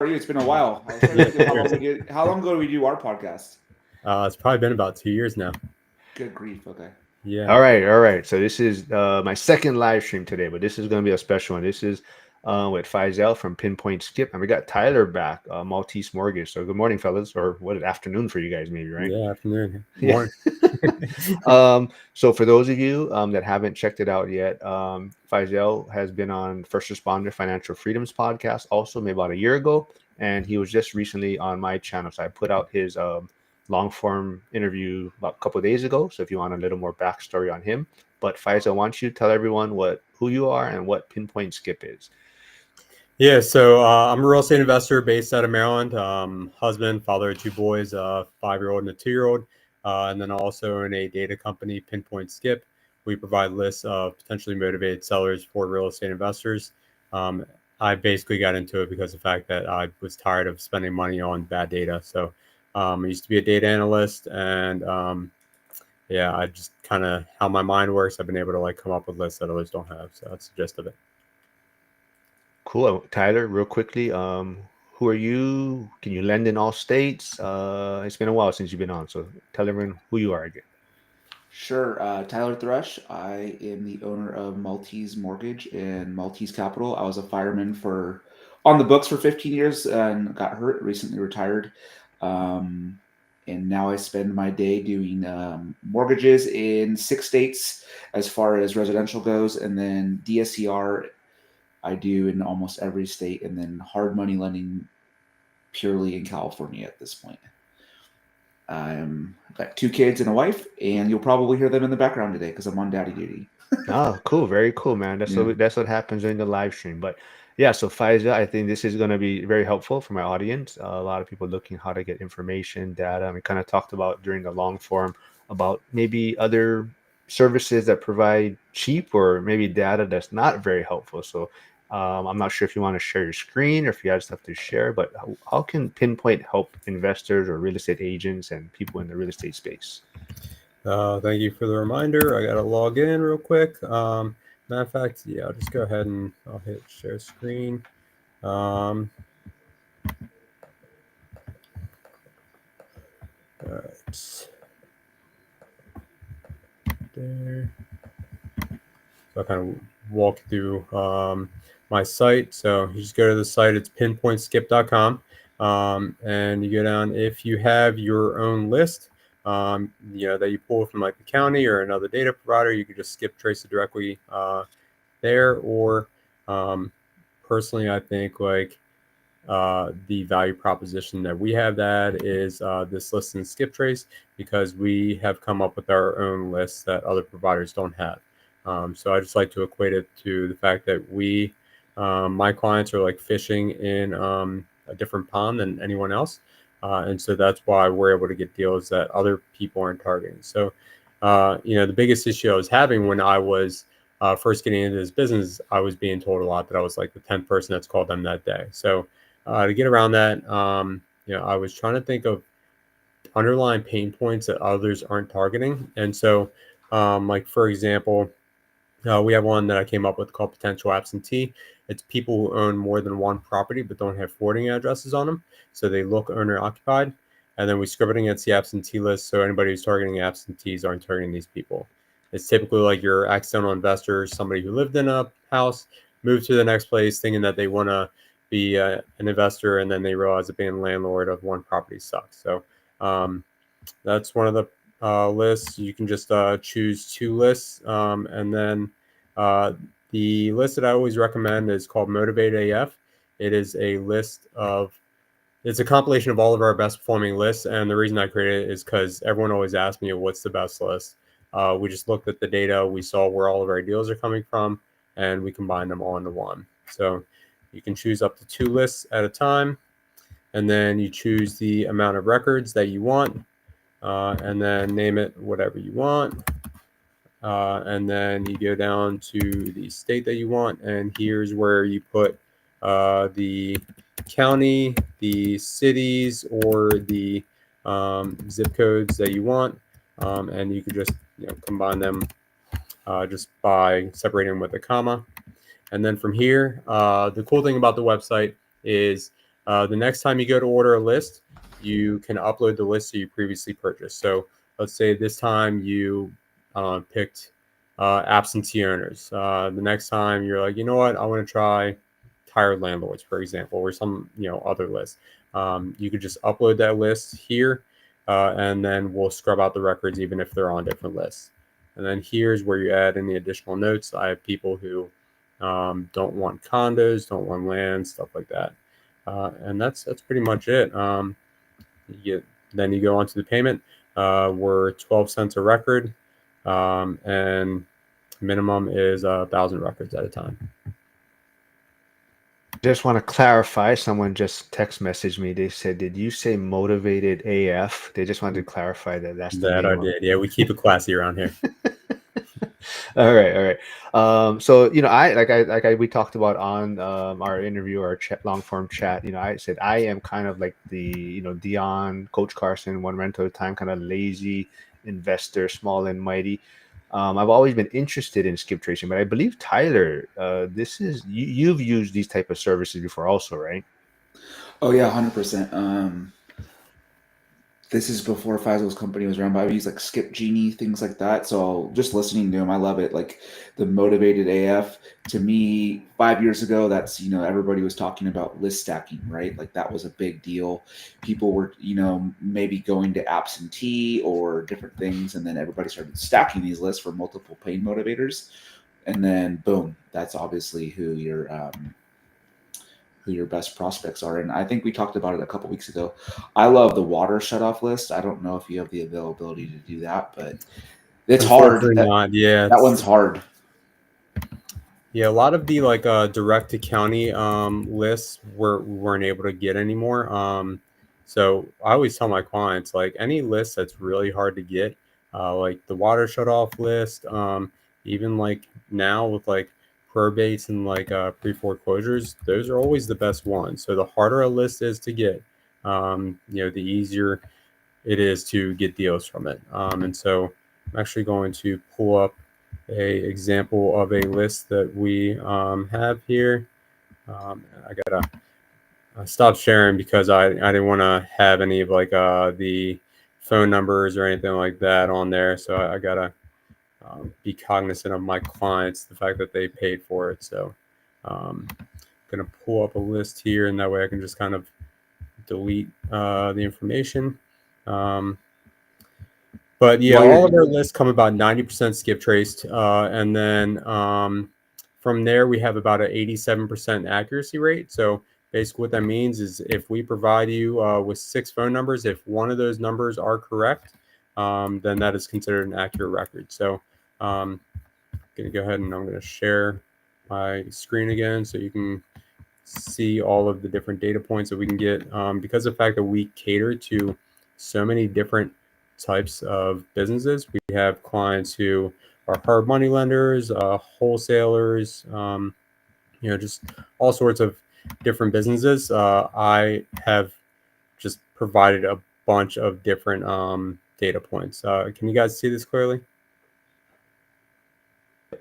How are you? It's been a while. I was trying to think of how long ago did we do our podcast? It's probably been about 2 years now. Good grief. Okay. Yeah. All right. So this is my second live stream today, but this is going to be a special one. This is with Faisal from Pinpoint Skip, and we got Tyler back, Maltese Mortgage. So good morning, fellas, or what is afternoon for you guys, maybe, right? Yeah, afternoon. Yeah. Morning. So for those of you that haven't checked it out yet, Faisal has been on First Responder Financial Freedoms podcast also maybe about a year ago, and he was just recently on my channel. So I put out his long form interview about a couple of days ago. So if you want a little more backstory on him, but Faisal, why don't you tell everyone who you are and what Pinpoint Skip is? Yeah, so I'm a real estate investor based out of Maryland. Husband, father of two boys, a 5-year-old and a 2-year-old. And then also in a data company, Pinpoint Skip. We provide lists of potentially motivated sellers for real estate investors. I basically got into it because of the fact that I was tired of spending money on bad data. So I used to be a data analyst, and yeah, I just kind of how my mind works. I've been able to come up with lists that others don't have. So that's the gist of it. Cool. Tyler, real quickly, who are you? Can you lend in all states? It's been a while since you've been on, so tell everyone who you are again. Sure. Tyler Thrush. I am the owner of Maltese Mortgage and Maltese Capital. I was a fireman on the books for 15 years and got hurt. Recently retired. And now I spend my day doing mortgages in 6 states as far as residential goes, and then DSCR I do in almost every state, and then hard money lending purely in California at this point. I've got 2 kids and a wife, and you'll probably hear them in the background today because I'm on daddy duty. Oh, cool. Very cool, man. Yeah. That's what happens during the live stream. But yeah, so Faiza, I think this is going to be very helpful for my audience. A lot of people looking how to get information, data. And we kind of talked about during the long form about maybe other services that provide cheap or maybe data that's not very helpful. So I'm not sure if you want to share your screen or if you have stuff to share, but how can Pinpoint help investors or real estate agents and people in the real estate space? Thank you for the reminder. I got to log in real quick. Matter of fact, yeah, I'll just go ahead and I'll hit share screen. All right. There. So I'll kind of walk through my site. So you just go to the site. It's pinpointskip.com. And you go down. If you have your own list, that you pull from the county or another data provider, you can just skip trace it directly there. Or personally, I think the value proposition that we have that is this list and skip trace, because we have come up with our own lists that other providers don't have. So I just like to equate it to the fact that my clients are like fishing in a different pond than anyone else. And so that's why we're able to get deals that other people aren't targeting. So, the biggest issue I was having when I was first getting into this business, I was being told a lot that I was like the 10th person that's called them that day. So to get around that, I was trying to think of underlying pain points that others aren't targeting. And so, for example, we have one that I came up with called potential absentee. It's people who own more than one property but don't have forwarding addresses on them, so they look owner occupied. And then we scrub it against the absentee list, so anybody who's targeting absentees aren't targeting these people. It's typically like your accidental investor, somebody who lived in a house, moved to the next place thinking that they want to be an investor, and then they realize that being a landlord of one property sucks. So that's one of the lists. You can just choose 2 lists, and then the list that I always recommend is called Motivated AF. It is it's a compilation of all of our best performing lists, and the reason I created it is because everyone always asks me what's the best list. We just looked at the data, we saw where all of our deals are coming from, and we combined them all into one. So you can choose up to 2 lists at a time, and then you choose the amount of records that you want. And then name it whatever you want. And then you go down to the state that you want, and here's where you put the county, the cities, or the zip codes that you want, and you can just combine them just by separating them with a comma. And then from here, the cool thing about the website is The next time you go to order a list, you can upload the list that you previously purchased. So let's say this time you picked absentee owners. The next time you're like, you know what, I want to try tired landlords, for example, or some other list. You could just upload that list here, and then we'll scrub out the records even if they're on different lists. And then here's where you add in the additional notes. I have people who don't want condos, don't want land, stuff like that. And that's pretty much it. Then you go on to the payment. We're 12 cents a record, and minimum is 1,000 records at a time. Just want to clarify. Someone just text messaged me. They said, "Did you say motivated AF?" They just wanted to clarify that that's the That name. I did. Yeah, we keep it classy around here. All right, all right. So we talked about on our interview, our long form chat. I said I am kind of like the Dion, Coach Carson, one rental at a time, kind of lazy investor, small and mighty. I've always been interested in skip tracing, but I believe Tyler, this is you've used these type of services before, also, right? Oh yeah, 100%. This is before Faisal's company was around, but I use like Skip Genie, things like that. So just listening to him, I love it. Like the motivated AF. To me, 5 years ago, that's everybody was talking about list stacking, right? Like that was a big deal. People were maybe going to absentee or different things, and then everybody started stacking these lists for multiple pain motivators, and then boom, that's obviously who your best prospects are. And I think we talked about it a couple weeks ago. I love the water shutoff list. I don't know if you have the availability to do that, but it's hard. Unfortunately, not. Yeah, That one's hard. Yeah, a lot of the direct to county lists weren't able to get anymore. So I always tell my clients like any list that's really hard to get, like the water shut off list, even like now with like probates and like pre foreclosures, those are always the best ones. So the harder a list is to get, the easier it is to get deals from it. And so I'm actually going to pull up a example of a list that we have here. I gotta stop sharing because I didn't want to have any of like the phone numbers or anything like that on there. So I gotta be cognizant of my clients, the fact that they paid for it. So gonna pull up a list here, and that way I can just kind of delete the information. But yeah, all of our lists come about 90% skip traced. And then from there, we have about an 87% accuracy rate. So basically what that means is if we provide you with 6 phone numbers, if one of those numbers are correct, then that is considered an accurate record. So I'm going to go ahead and I'm going to share my screen again so you can see all of the different data points that we can get because of the fact that we cater to so many different types of businesses. We have clients who are hard money lenders, wholesalers, just all sorts of different businesses. I have just provided a bunch of different data points. Can you guys see this clearly? I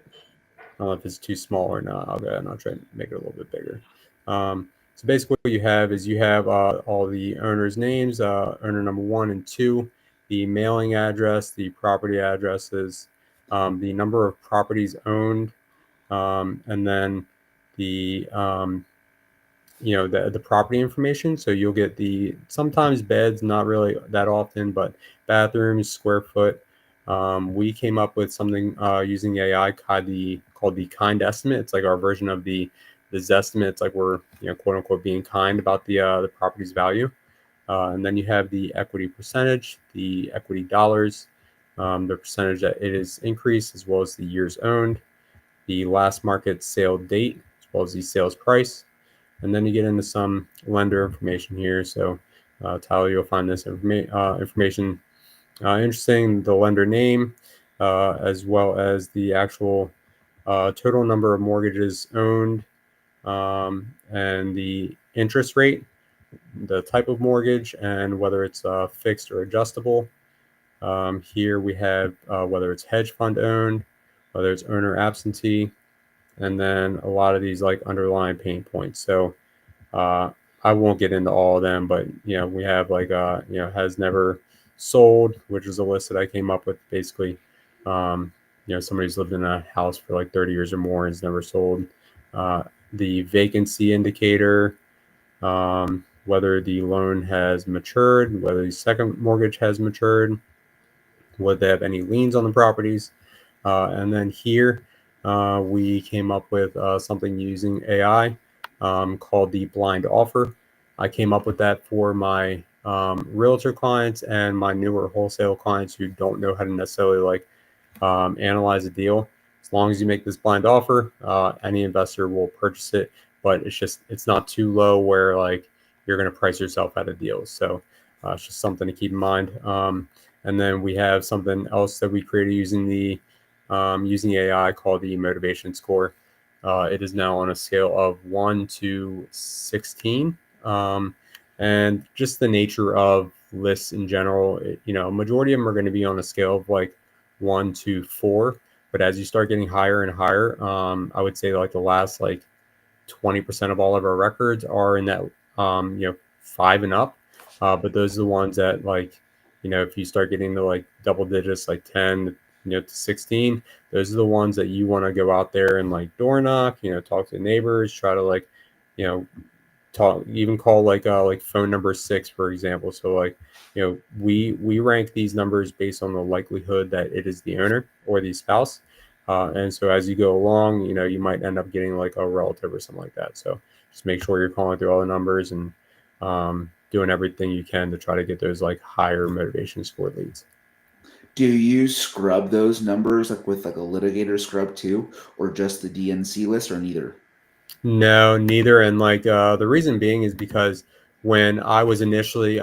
don't know if it's too small or not. I'll go ahead and I'll try to make it a little bit bigger. So basically what you have is you have all the owners' names, owner number 1 and 2, the mailing address, the property addresses, the number of properties owned, and then the the property information. So you'll get the sometimes beds, not really that often, but bathrooms, square foot. We came up with something using AI called the kind estimate. It's like our version of the Zestimate. It's like we're quote unquote being kind about the property's value. And then you have the equity percentage, the equity dollars, the percentage that it is increased, as well as the years owned, the last market sale date, as well as the sales price. And then you get into some lender information here. So Tyler, you'll find this information interesting, the lender name, as well as the actual total number of mortgages owned, and the interest rate, the type of mortgage, and whether it's fixed or adjustable. Here we have whether it's hedge fund owned, whether it's owner absentee, and then a lot of these like underlying pain points. So I won't get into all of them, but we have like has never sold, which is a list that I came up with. Basically, somebody who's lived in a house for like 30 years or more and has never sold. Uh, the vacancy indicator, whether the loan has matured, whether the second mortgage has matured, whether they have any liens on the properties. And then here we came up with something using AI called the blind offer. I came up with that for my realtor clients and my newer wholesale clients who don't know how to necessarily analyze a deal. As long as you make this blind offer, any investor will purchase it, but it's not too low where like you're going to price yourself out of deals. So it's just something to keep in mind. And then we have something else that we created using AI called the motivation score. It is now on a scale of 1 to 16. And just the nature of lists in general, a majority of them are going to be on a scale of like 1 to 4. But as you start getting higher and higher, I would say like the last like 20% of all of our records are in that 5 and up. But those are the ones that if you start getting to like double digits, like 10, to 16, those are the ones that you want to go out there and like door knock, talk to neighbors, try to you know, talk, even call like phone number 6, for example. So we rank these numbers based on the likelihood that it is the owner or the spouse. And so as you go along, you might end up getting like a relative or something like that. So just make sure you're calling through all the numbers and doing everything you can to try to get those like higher motivation score leads. Do you scrub those numbers like with like a litigator scrub too, or just the DNC list, or neither? No, neither. And the reason being is because when I was initially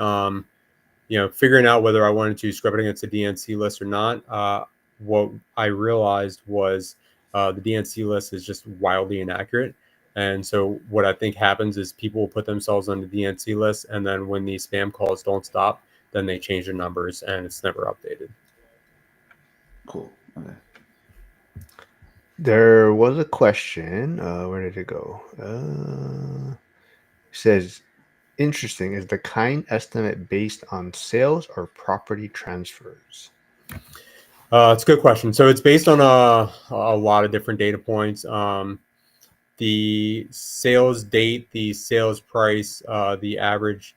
figuring out whether I wanted to scrub it against the DNC list or not, what I realized was the DNC list is just wildly inaccurate. And so what I think happens is people will put themselves on the DNC list, and then when these spam calls don't stop, then they change their numbers, and it's never updated. Cool. Okay. There was a question. Where did it go? It says, interesting. Is the kind estimate based on sales or property transfers? It's a good question. So it's based on a lot of different data points. The sales date, the sales price, the average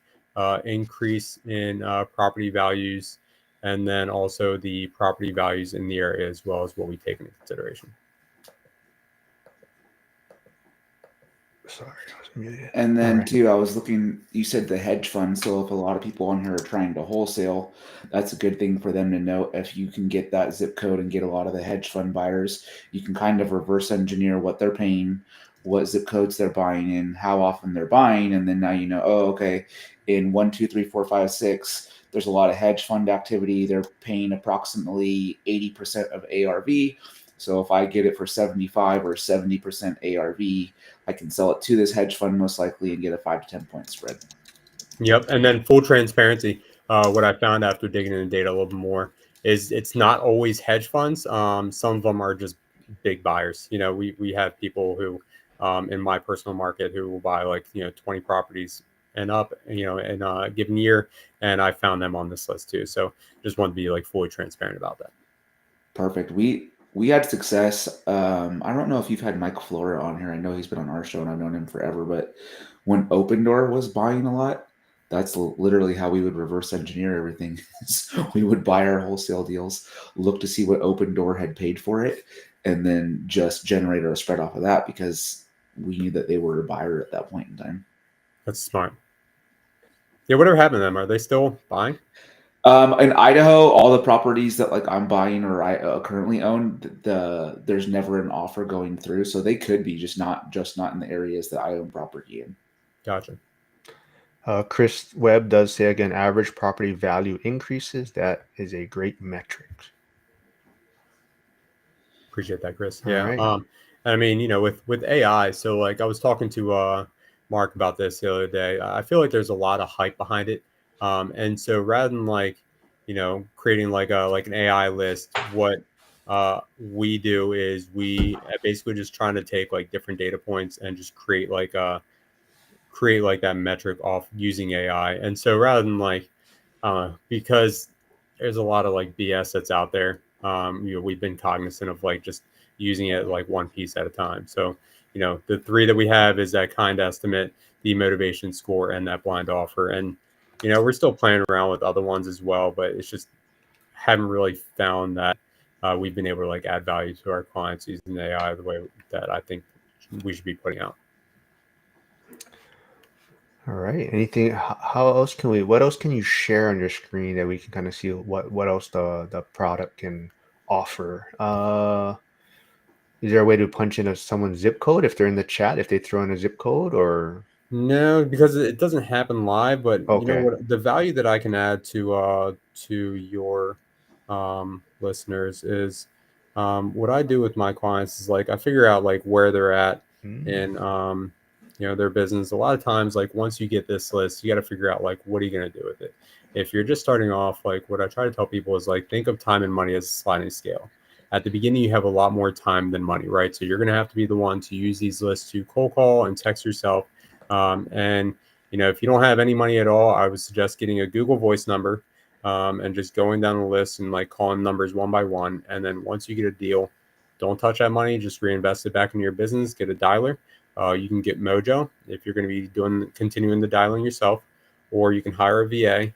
increase in property values, and then also the property values in the area as well as what we take into consideration. Sorry, I was muted. And All then right. too, I was looking. You said the hedge fund. So if a lot of people on here are trying to wholesale, that's a good thing for them to know. If you can get that zip code and get a lot of the hedge fund buyers, you can kind of reverse engineer what they're paying, what zip codes they're buying in, how often they're buying, and then now you know. Oh, okay, in 1, 2, 3, 4, 5, 6, there's a lot of hedge fund activity. They're paying approximately 80% of ARV. So if I get it for 75 or 70% ARV, I can sell it to this hedge fund most likely and get a 5 to 10 point spread. Yep. And then full transparency. What I found after digging in the data a little bit more is it's not always hedge funds. Some of them are just big buyers. We have people who, in my personal market, who will buy 20 properties and up, in a given year. And I found them on this list too. So just want to be like fully transparent about that. Perfect. We had success. I don't know if you've had Mike Flora on here. I know he's been on our show and I've known him forever. But when Open Door was buying a lot, that's literally how we would reverse engineer everything. We would buy our wholesale deals, look to see what Open Door had paid for it, and then just generate our spread off of that because we knew that they were a buyer at that point in time. That's smart. Yeah. Whatever happened to them? Are they still buying? In Idaho, all the properties that like I'm buying or I currently own, there's never an offer going through, so they could be just not in the areas that I own property in. Gotcha. Chris Webb does say again, average property value increases. That is a great metric. Appreciate that, Chris. All Yeah. right. I mean, with AI, so like I was talking to Mark about this the other day. I feel like there's a lot of hype behind it. And so rather than creating like an AI list, what we do is we basically just trying to take like different data points and just create like create like that metric off using AI. And so rather than like, because there's a lot of like BS that's out there, we've been cognizant of like just using it like one piece at a time. So, the three that we have is that kind estimate, the motivation score, and that blind offer. And, we're still playing around with other ones as well, but it's just haven't really found that we've been able to like add value to our clients using AI the way that I think we should be putting out. All right. Anything? How else can we? What else can you share on your screen that we can kind of see what else the product can offer? Is there a way to punch in someone's zip code if they're in the chat, if they throw in a zip code, or No, because it doesn't happen live. But you know okay? what? The value that I can add to your listeners is what I do with my clients is like I figure out like where they're at in their business. A lot of times, like once you get this list, you got to figure out like what are you going to do with it. If you're just starting off, like what I try to tell people is like think of time and money as a sliding scale. At the beginning, you have a lot more time than money, right? So you're going to have to be the one to use these lists to cold call and text yourself. And if you don't have any money at all, I would suggest getting a Google Voice number and just going down the list and like calling numbers one by one. And then once you get a deal, don't touch that money. Just reinvest it back into your business. Get a dialer. You can get Mojo if you're going to be continuing the dialing yourself, or you can hire a VA.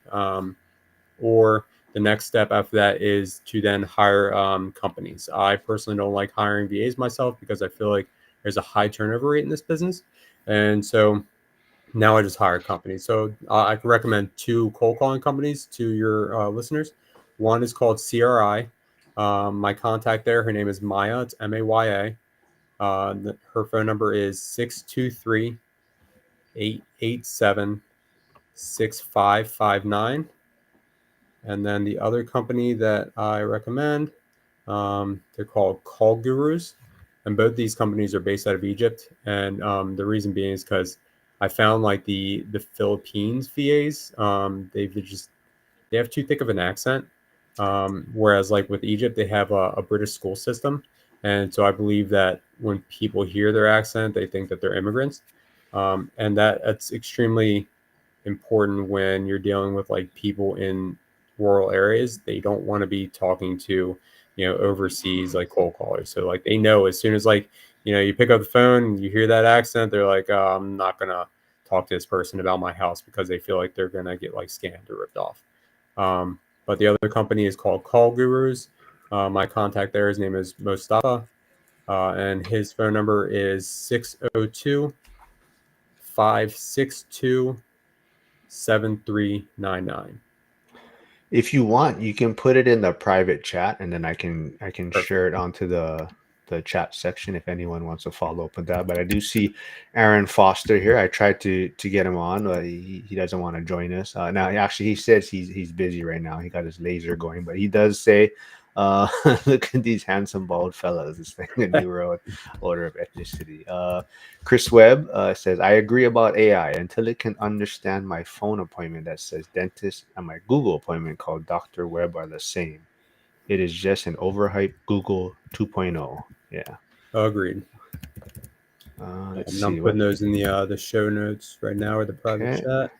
Or the next step after that is to then hire companies. I personally don't like hiring VAs myself because I feel like there's a high turnover rate in this business. And so now I just hire companies. So I can recommend two cold calling companies to your listeners. One is called CRI. My contact there, her name is Maya. It's Maya. Her phone number is 623-887-6559. And then the other company that I recommend, they're called Call Gurus. And both these companies are based out of Egypt. And the reason being is because I found like the Philippines VAs, they have too thick of an accent. Whereas like with Egypt, they have a British school system. And so I believe that when people hear their accent, they think that they're immigrants. And that's extremely important when you're dealing with like people in rural areas. They don't want to be talking to overseas like cold callers. So like they know as soon as like you pick up the phone, you hear that accent, they're like, I'm not gonna talk to this person about my house because they feel like they're gonna get like scammed or ripped off. But the other company is called Call Gurus. My contact there, his name is Mostafa, and his phone number is 602-562-7399. If you want, you can put it in the private chat, and then I can Perfect. share it onto the chat section if anyone wants to follow up with that. But I do see Aaron Foster here. I tried to get him on, but he doesn't want to join us. Now, actually, he says he's busy right now. He got his laser going, but he does say, "Look at these handsome bald fellas." This thing, a new order of ethnicity. Chris Webb says, I agree about AI until it can understand my phone appointment that says dentist and my Google appointment called Dr. Webb are the same. It is just an overhyped Google 2.0. Yeah. Agreed. Let's And I'm see putting what. those in the show notes right now or the private Okay. chat.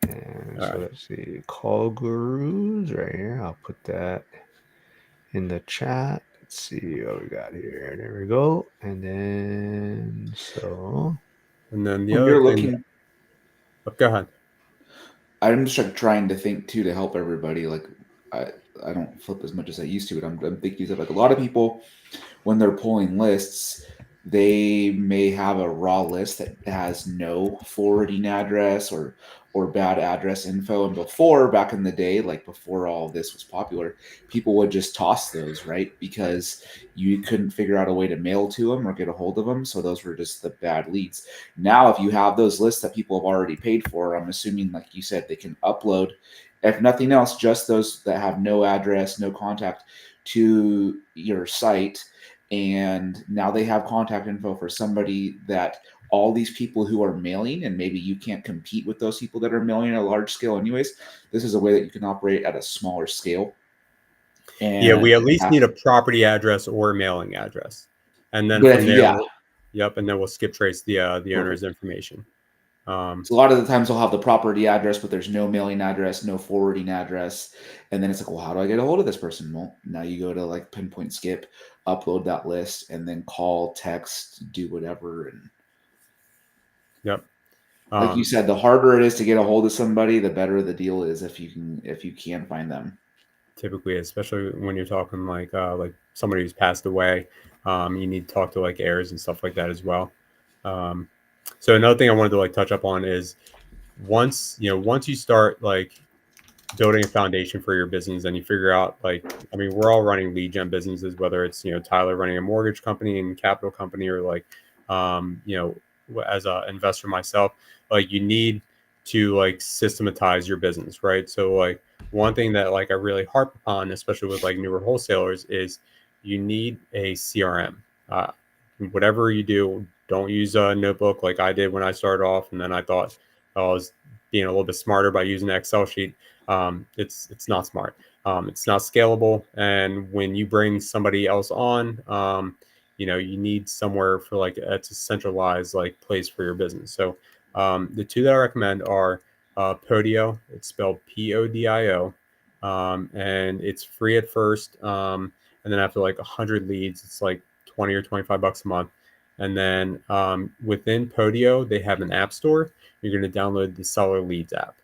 And All so right. let's see. Call gurus right here. I'll put that in the chat. Let's see what we got here. There we go. And then And then the When other you're thing, looking, go ahead. I'm just like trying to think too to help everybody. Like I, I don't flip as much as I used to, but I'm thinking of like a lot of people when they're pulling lists, they may have a raw list that has no forwarding address or bad address info. And before, back in the day, like before all this was popular, people would just toss those, right? Because you couldn't figure out a way to mail to them or get a hold of them. So those were just the bad leads. Now, if you have those lists that people have already paid for, I'm assuming, like you said, they can upload, if nothing else, just those that have no address, no contact to your site, and now they have contact info for somebody that all these people who are mailing, and maybe you can't compete with those people that are mailing at a large scale anyways. This is a way that you can operate at a smaller scale. Yeah, we And at least need a property address or a mailing address. And then but from if there, yeah, Yep, and then we'll skip trace the owner's Perfect. information. So a lot of the times they'll have the property address, but there's no mailing address, no forwarding address. And then it's like, well, how do I get a hold of this person? Well, now you go to like Pinpoint Skip, upload that list, and then call, text, do whatever. And Yep. like you said, the harder it is to get a hold of somebody, the better the deal is if you can find them. Typically, especially when you're talking like somebody who's passed away, you need to talk to like heirs and stuff like that as well. Um, so another thing I wanted to like touch up on is once you start like building a foundation for your business and you figure out like, I mean, we're all running lead gen businesses, whether it's Tyler running a mortgage company and capital company, or like as an investor myself, like you need to like systematize your business, right? So like one thing that like I really harp upon, especially with like newer wholesalers, is you need a CRM. Whatever you do, don't use a notebook like I did when I started off, and then I thought I was being a little bit smarter by using an Excel sheet. It's not smart. It's not scalable, and when you bring somebody else on, you need somewhere for like it's a centralized like place for your business. So the two that I recommend are Podio. It's spelled Podio, and it's free at first, and then after like 100 leads, it's like 20 or $25 a month. And then within Podio, they have an app store. You're going to download the Seller Leads app.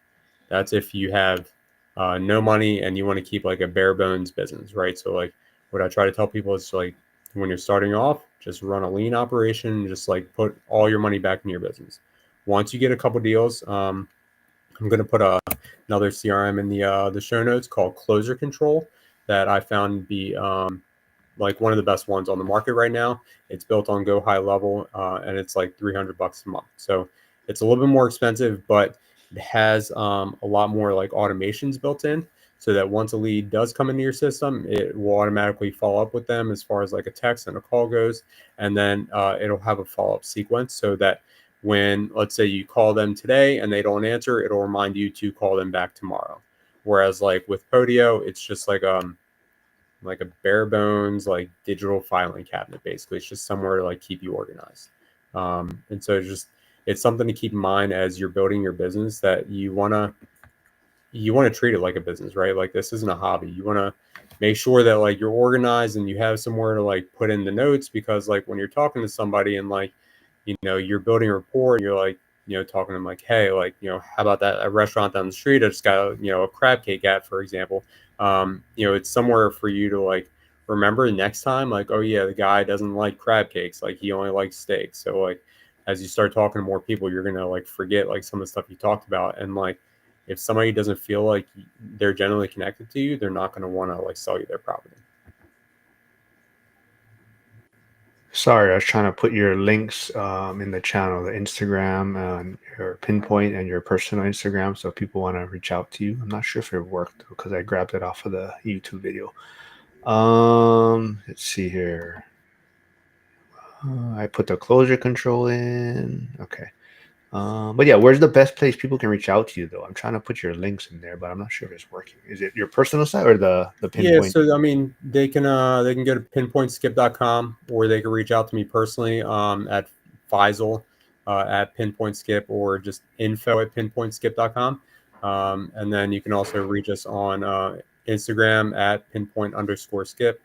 That's if you have no money and you want to keep like a bare bones business, right? So like what I try to tell people is like when you're starting off, just run a lean operation, just like put all your money back in your business. Once you get a couple deals, I'm going to put another CRM in the show notes called Closer Control that I found be like one of the best ones on the market right now. It's built on Go High Level, and it's like $300 a month. So it's a little bit more expensive, but it has a lot more like automations built in, so that once a lead does come into your system, it will automatically follow up with them as far as like a text and a call goes, and then it'll have a follow up sequence so that when, let's say, you call them today and they don't answer, it'll remind you to call them back tomorrow. Whereas like with Podio, it's just like a bare bones like digital filing cabinet. Basically, it's just somewhere to like keep you organized. And so it's something to keep in mind as you're building your business, that you want to treat it like a business, right? Like this isn't a hobby. You want to make sure that like you're organized and you have somewhere to like put in the notes, because like when you're talking to somebody and like you're building a rapport, and you're like talking to them like, hey, like how about that a restaurant down the street I just got a crab cake at, for example. It's somewhere for you to like remember next time, like, oh yeah, the guy doesn't like crab cakes, like he only likes steaks. So like as you start talking to more people, you're gonna like forget like some of the stuff you talked about. And like if somebody doesn't feel like they're generally connected to you, they're not going to want to like sell you their property. Sorry, I was trying to put your links in the channel, the Instagram, your Pinpoint, and your personal Instagram, so if people want to reach out to you. I'm not sure if it worked because I grabbed it off of the YouTube video. Let's see here. I put the closure control in. Okay. But yeah, where's the best place people can reach out to you though? I'm trying to put your links in there, but I'm not sure if it's working. Is it your personal site or the Yeah, Pinpoint? so I mean, they can go to pinpointskip.com, or they can reach out to me personally at Faisal at pinpointskip, or just info@pinpointskip.com. And then you can also reach us on Instagram at pinpoint_skip.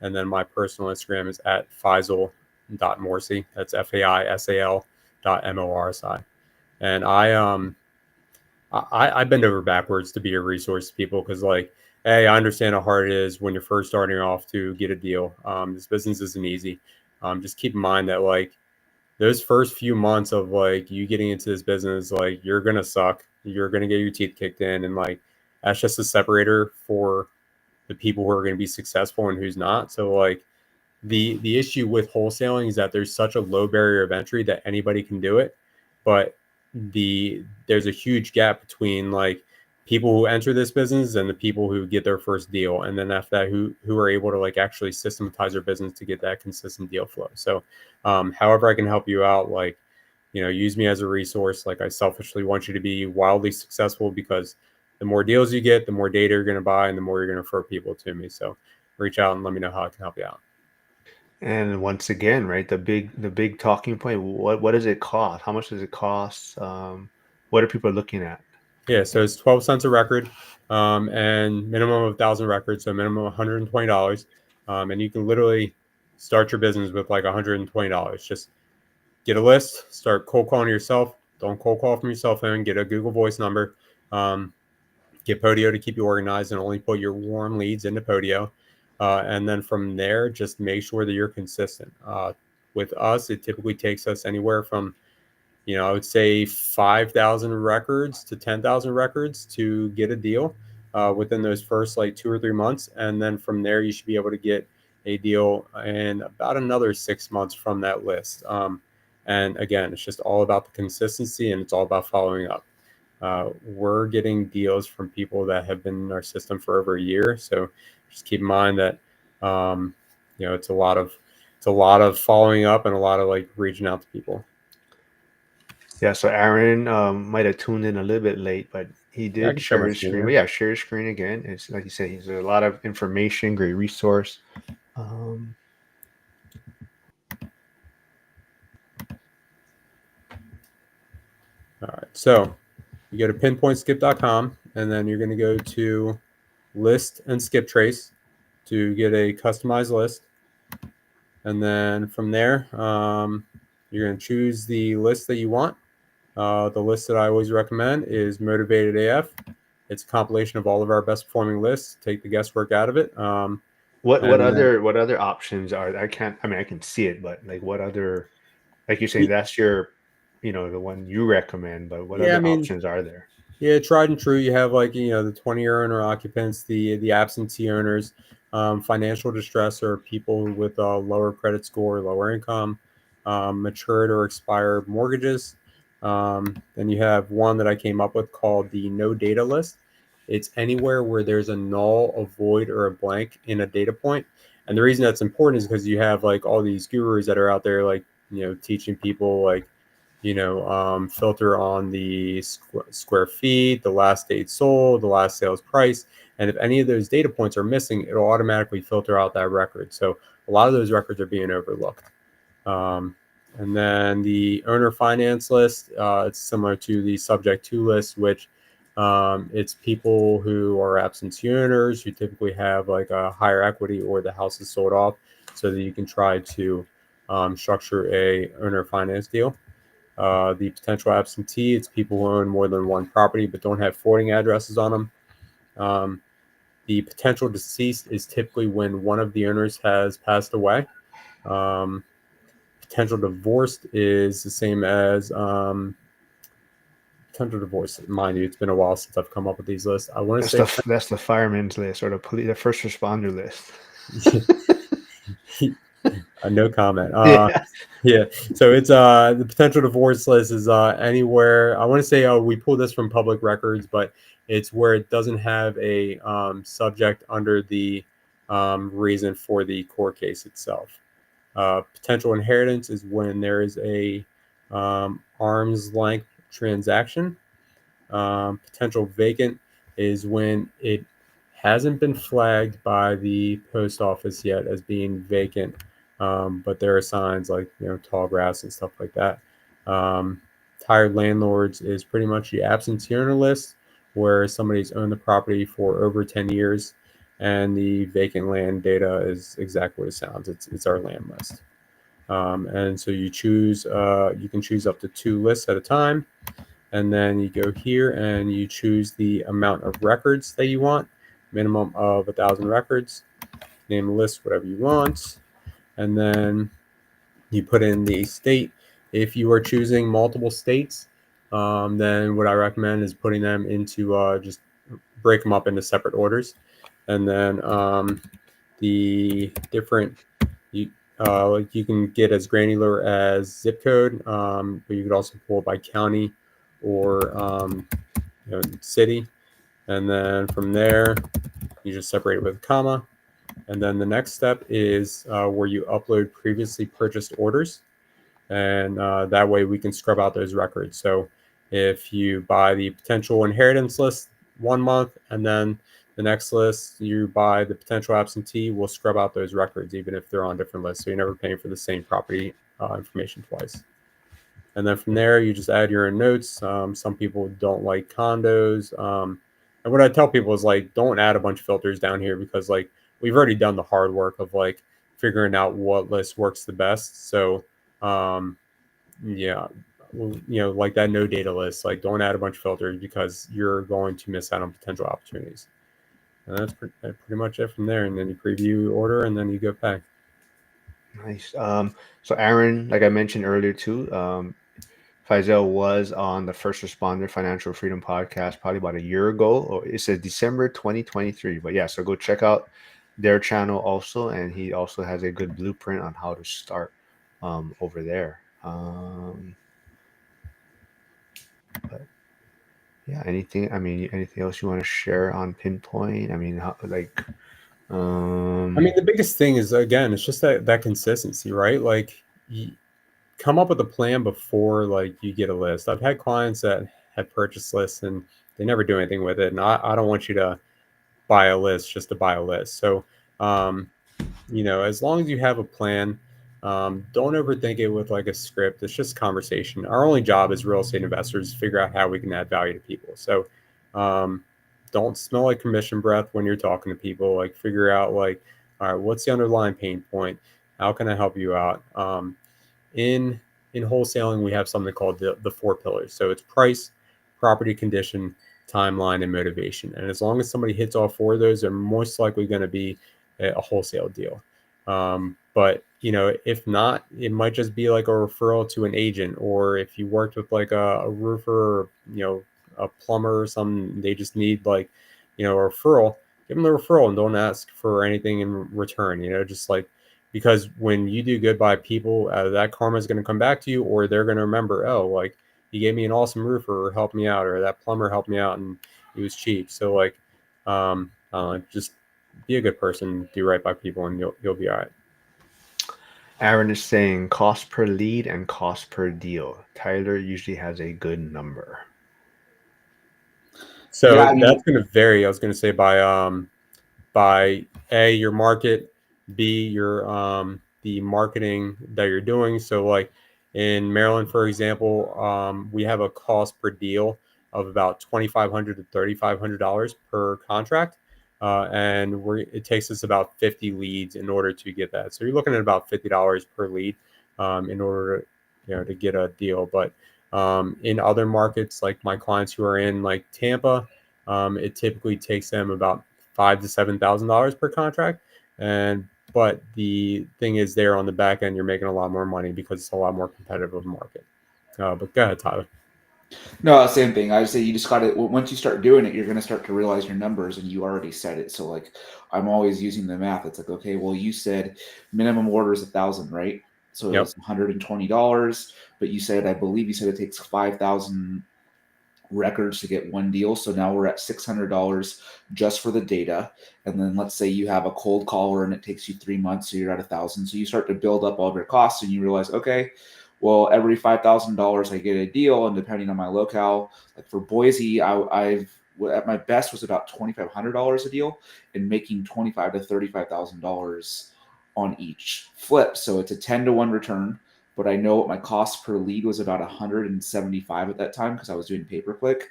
And then my personal Instagram is at Faisal.morsi. That's FAISAL.MORSI. And I bend over backwards to be a resource to people, because like, hey, I understand how hard it is when you're first starting off to get a deal. This business isn't easy. Just keep in mind that like those first few months of like you getting into this business, like you're gonna suck. You're gonna get your teeth kicked in, and like that's just a separator for the people who are gonna be successful and who's not. So like the issue with wholesaling is that there's such a low barrier of entry that anybody can do it, but there's a huge gap between like people who enter this business and the people who get their first deal, and then after that who are able to like actually systematize their business to get that consistent deal flow. So however I can help you out, like use me as a resource. Like I selfishly want you to be wildly successful, because the more deals you get, the more data you're going to buy, and the more you're going to refer people to me. So reach out and let me know how I can help you out. And once again, right, the big talking point, what does it cost? How much does it cost? What are people looking at? Yeah, so it's 12 cents a record, and minimum of 1,000 records, so minimum $120. And you can literally start your business with like $120. Just get a list, start cold calling yourself. Don't cold call from your cell phone. Get a Google Voice number. Um, get Podio to keep you organized and only put your warm leads into Podio. And then from there, just make sure that you're consistent. With us, it typically takes us anywhere from, I would say 5,000 records to 10,000 records to get a deal within those first like 2 or 3 months. And then from there, you should be able to get a deal in about another 6 months from that list. And again, it's just all about the consistency and it's all about following up. We're getting deals from people that have been in our system for over a year. So just keep in mind that, um, it's a lot of following up and a lot of like reaching out to people. Yeah, so Aaron might have tuned in a little bit late, but he Yeah, I did can share share my his screen screen. But here. yeah, share his screen again. It's like you said, he's a lot of information, great resource. Um, All right. So you go to pinpointskip.com and then you're going to go to list and skip trace to get a customized list. And then from there, you're going to choose the list that you want. The list that I always recommend is Motivated AF. It's a compilation of all of our best performing lists. Take the guesswork out of it. what And then, other what other options are? I can't. I mean, I can see it, but like, what other? Like you're saying, that's your, the one you recommend. But what yeah, I other mean, options are there? yeah, tried and true. You have like the 20-year owner occupants, the absentee owners, financial distress, or people with a lower credit score, lower income, matured or expired mortgages. Then you have one that I came up with called the no data list. It's anywhere where there's a null, a void, or a blank in a data point. And the reason that's important is because you have like all these gurus that are out there, like teaching people like filter on the square feet, the last date sold, the last sales price. And if any of those data points are missing, it'll automatically filter out that record. So a lot of those records are being overlooked. Um, and then the owner finance list, it's similar to the subject to list, which it's people who are absentee owners who typically have like a higher equity or the house is sold off so that you can try to structure a owner finance deal. The potential absentee, it's people who own more than one property but don't have forwarding addresses on them. Um, the potential deceased is typically when one of the owners has passed away. Um, Potential divorced is the same as potential divorce. Mind you, it's been a while since I've come up with these lists. I want to That's say, the fireman's list or the first responder list. no comment. Yeah. Yeah, so it's the potential divorce list is anywhere. I want to say we pull this from public records, but it's where it doesn't have a subject under the reason for the court case itself. Potential inheritance is when there is a arm's length transaction. Potential vacant is when it hasn't been flagged by the post office yet as being vacant, but there are signs like tall grass and stuff like that. Um, Tired landlords is pretty much the absentee owner list, where somebody's owned the property for over 10 years, and the vacant land data is exactly what it sounds. It's our land list. And so you can choose up to 2 lists at a time. And then you go here and you choose the amount of records that you want, minimum of 1,000 records, name a list, whatever you want. And then you put in the state. If you are choosing multiple states, then what I recommend is putting them into just break them up into separate orders. And then the different, you, like you can get as granular as zip code, but you could also pull by county or city. And then from there, you just separate it with a comma. And then the next step is where you upload previously purchased orders. And that way we can scrub out those records. So if you buy the potential inheritance list 1 month and then The next list, you buy the potential absentee, will scrub out those records, even if they're on different lists. So you're never paying for the same property information twice. And then from there, you just add your own notes. Some people don't like condos. And what I tell people is like, don't add a bunch of filters down here because like we've already done the hard work of like figuring out what list works the best. So yeah, like that no data list, like don't add a bunch of filters because you're going to miss out on potential opportunities. And that's pretty much it from there. And then you preview order and then you go pay. Nice. So Aaron, like I mentioned earlier too, Faisal was on the First Responder Financial Freedom podcast probably about a year ago, or it says December 2023. But yeah, so go check out their channel also, and he also has a good blueprint on how to start over there. But yeah, anything? I mean, anything else you want to share on Pinpoint? I mean, how, like, I mean, um, the biggest thing is again, it's just that consistency, right? Like, you come up with a plan before like you get a list. I've had clients that have purchased lists and they never do anything with it, and I don't want you to buy a list just to buy a list. So, um, as long as you have a plan, don't overthink it with like a script. It's just conversation. Our only job as real estate investors is figure out how we can add value to people. So, um, don't smell like commission breath when you're talking to people. Like, figure out like, all right, what's the underlying pain point? How can I help you out? In wholesaling, we have something called the 4 pillars. So it's price, property condition, timeline, and motivation. And as long as somebody hits all 4 of those, they're most likely going to be a wholesale deal. But if not, it might just be like a referral to an agent, or if you worked with like a roofer, or, a plumber or something, they just need like, a referral. Give them the referral and don't ask for anything in return. Just like, because when you do good by people, that karma is going to come back to you, or they're going to remember, oh, like he gave me an awesome roofer or helped me out, or that plumber helped me out and it was cheap. So like, just be a good person, do right by people, and you'll be all right. Aaron is saying cost per lead and cost per deal. Tyler usually has a good number. Yeah, So I mean, that's going to vary. I was going to say by A, your market, B, your the marketing that you're doing. So like in Maryland, for example, we have a cost per deal of about $2,500 to $3,500 per contract. And it takes us about 50 leads in order to get that. So you're looking at about $50 per lead in order to, to get a deal. But in other markets, like my clients who are in like Tampa, it typically takes them about $5,000 to $7,000 per contract. But the thing is, there on the back end, you're making a lot more money because it's a lot more competitive of a market. But go ahead, Tyler. no, same thing. I say you just got to, once you start doing it, you're going to start to realize your numbers and you already said it. So, like, I'm always using the math. It's like, okay, well, you said minimum order is 1,000, right? So Yep. it's $120, but you said, I believe you said it takes 5,000 records to get one deal. So now we're at $600 just for the data. And then let's say you have a cold caller and it takes you 3 months, so you're at 1,000. So you start to build up all of your costs and you realize, okay, well, every $5,000 I get a deal, and depending on my locale, like for Boise, I've at my best was about $2,500 a deal, and making $25,000 to $35,000 on each flip. So it's a 10-to-1 return. But I know what my cost per lead was about 175 at that time because I was doing pay per click.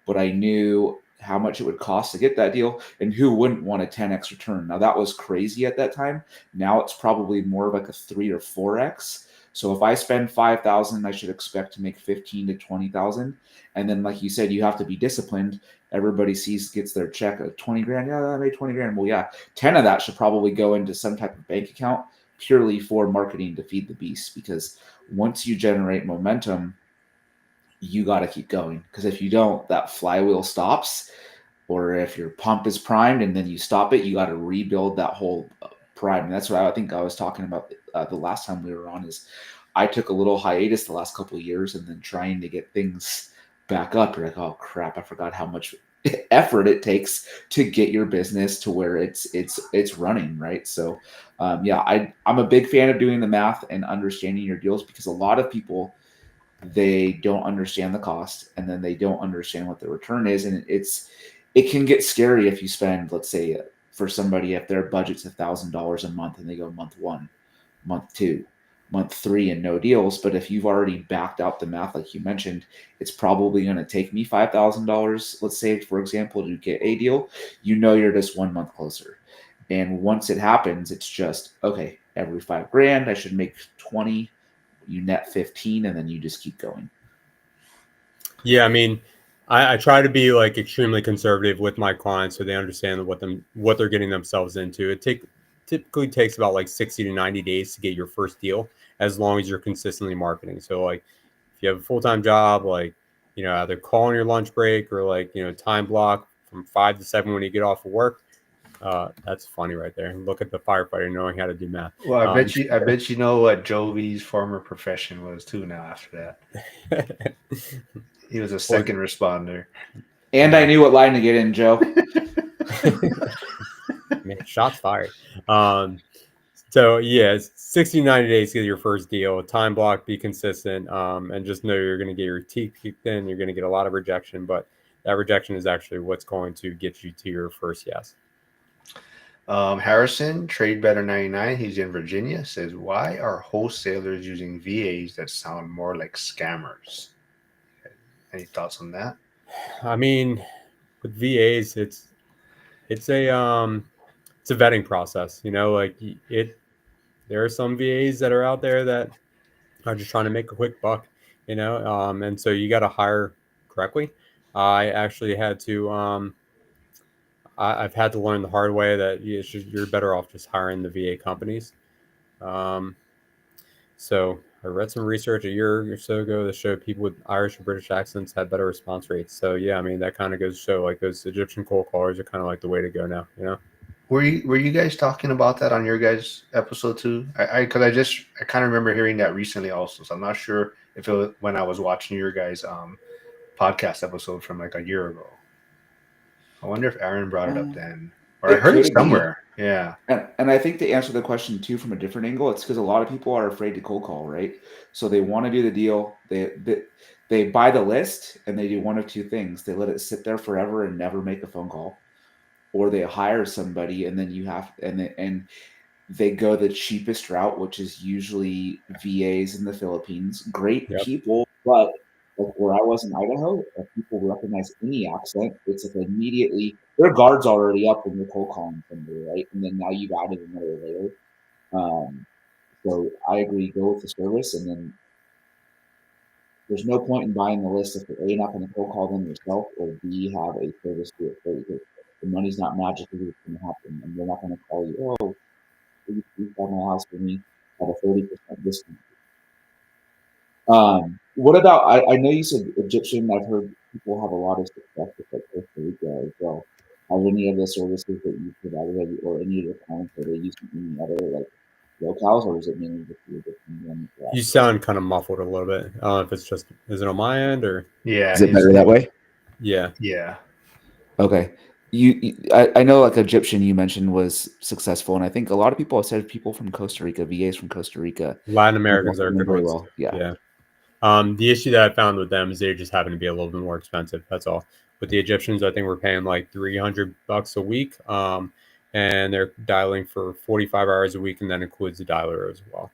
But I knew how much it would cost to get that deal, and who wouldn't want a 10x return. Now that was crazy at that time. Now it's probably more of like a 3 or 4x. So if I spend 5,000, I should expect to make 15 to 20,000. And then, like you said, you have to be disciplined. Everybody gets their check of 20 grand. Yeah, I made 20 grand. Well, yeah, 10 of that should probably go into some type of bank account purely for marketing to feed the beast. Because once you generate momentum, you got to keep going. Because if you don't, that flywheel stops. Or if your pump is primed and then you stop it, you got to rebuild that whole prime. And that's what I think I was talking about the last time we were on. Is I took a little hiatus the last couple of years, and then trying to get things back up. You're like, oh crap, I forgot how much effort it takes to get your business to where it's running, right? So yeah, I'm a big fan of doing the math and understanding your deals, because a lot of people, they don't understand the cost, and then they don't understand what the return is, and it can get scary if you spend, let's say, for somebody, if their budget's $1,000 a month and they go month 1, month 2, month 3 and no deals. But if you've already backed out the math, like you mentioned, it's probably going to take me $5,000, let's say, for example, to get a deal. You're just 1 month closer. And once it happens, it's just, okay, every $5,000, I should make 20, you net 15, and then you just keep going. Yeah, I mean, I try to be like extremely conservative with my clients so they understand what they're getting themselves into. Typically takes about like 60 to 90 days to get your first deal, as long as you're consistently marketing. So like if you have a full-time job, like, either call on your lunch break or like, time block from 5 to 7 when you get off of work. That's funny right there. Look at the firefighter knowing how to do math. Well, I bet you know what Jovi's former profession was too. Now after that, he was a second responder. And I knew what line to get in, Joe. Man, shots fired. So yeah, 60, 90 days to get your first deal. Time block, be consistent, and just know you're going to get your teeth kicked in. You're going to get a lot of rejection, but that rejection is actually what's going to get you to your first yes. Harrison, Trade Better 99, he's in Virginia, says, why are wholesalers using VAs that sound more like scammers? Any thoughts on that? I mean, with VAs, it's a vetting process. There are some VAs that are out there that are just trying to make a quick buck, and so you got to hire correctly. I actually had to I've had to learn the hard way that you're better off just hiring the VA companies. So I read some research a year or so ago that showed people with Irish or British accents had better response rates. So yeah, I mean that kind of goes to show like those Egyptian cold callers are kind of like the way to go now. Were you guys talking about that on your guys' episode too? I kind of remember hearing that recently also. So I'm not sure if it was when I was watching your guys' podcast episode from like a year ago. I wonder if Aaron brought it up then, or I heard it somewhere. Yeah. And I think to answer the question too from a different angle, it's because a lot of people are afraid to cold call, right? So they want to do the deal. They buy the list and they do one of two things. They let it sit there forever and never make a phone call, or they hire somebody and then and they go the cheapest route, which is usually VAs in the Philippines. Great people, but like where I was in Idaho, if people recognize any accent, it's like immediately their guard's already up when you're cold calling somebody, right? And then now you've added another layer. So I agree, go with the service, and then there's no point in buying the list if you're A, not going to cold call them yourself, or B, have a service do it for you. Because the money's not magically going to happen, and they're not going to call you, oh, you got my house for me at a 30% discount. What about, I know you said Egyptian, I've heard people have a lot of success with like Costa Rica as well. Have any of the services that you provided or any of your clients, are they using any other like locales, or is it mainly just the Egyptian one? You sound kind of muffled a little bit. I don't know if it's just, is it on my end or? Yeah. Is it better that way? Yeah. Yeah. Okay. I know like Egyptian you mentioned was successful, and I think a lot of people have said people from Costa Rica, VAs from Costa Rica, Latin Americans are good very ones. well. Yeah. The issue that I found with them is they just happen to be a little bit more expensive. That's all. With the Egyptians, I think we're paying like $300 a week, and they're dialing for 45 hours a week, and that includes the dialer as well.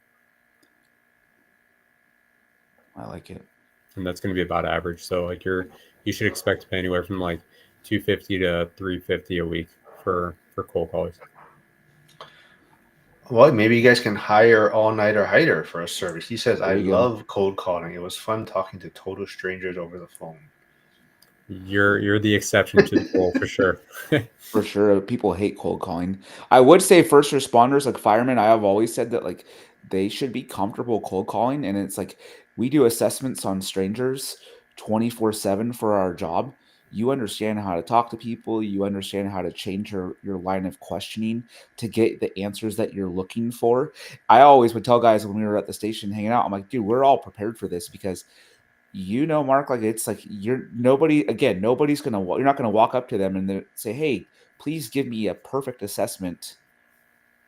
I like it. And that's going to be about average. So like you should expect to pay anywhere from like $250 to $350 a week for cold callers. Well, maybe you guys can hire all-nighter hider for a service. He says, I love cold calling. It was fun talking to total strangers over the phone. You're the exception to the rule for sure. For sure. People hate cold calling. I would say first responders, like firemen, I have always said that like they should be comfortable cold calling. And it's like we do assessments on strangers 24/7 for our job. You understand how to talk to people, you understand how to change your line of questioning to get the answers that you're looking for. I always would tell guys when we were at the station hanging out, I'm like, dude, we're all prepared for this because Mark, like it's like nobody's gonna you're not gonna walk up to them and say, hey, please give me a perfect assessment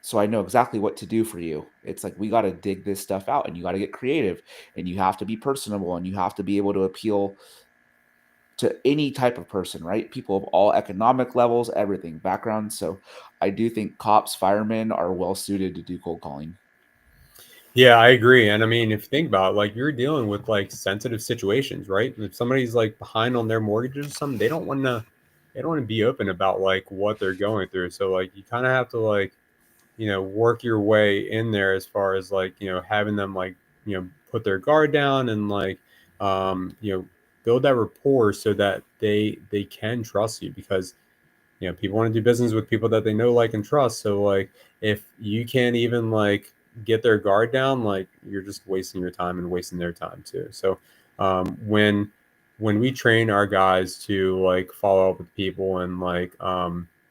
so I know exactly what to do for you. It's like we got to dig this stuff out, and you got to get creative, and you have to be personable, and you have to be able to appeal to any type of person, right? People of all economic levels, everything, backgrounds. So I do think cops, firemen are well suited to do cold calling. Yeah, I agree. And I mean, if you think about it, like you're dealing with like sensitive situations, right? If somebody's like behind on their mortgages or something, they don't want to be open about like what they're going through. So like you kind of have to like, work your way in there as far as like, having them like, put their guard down and like build that rapport so that they can trust you because people want to do business with people that they know, like, and trust. So like if you can't even like get their guard down, like you're just wasting your time and wasting their time too. So when we train our guys to like follow up with people and like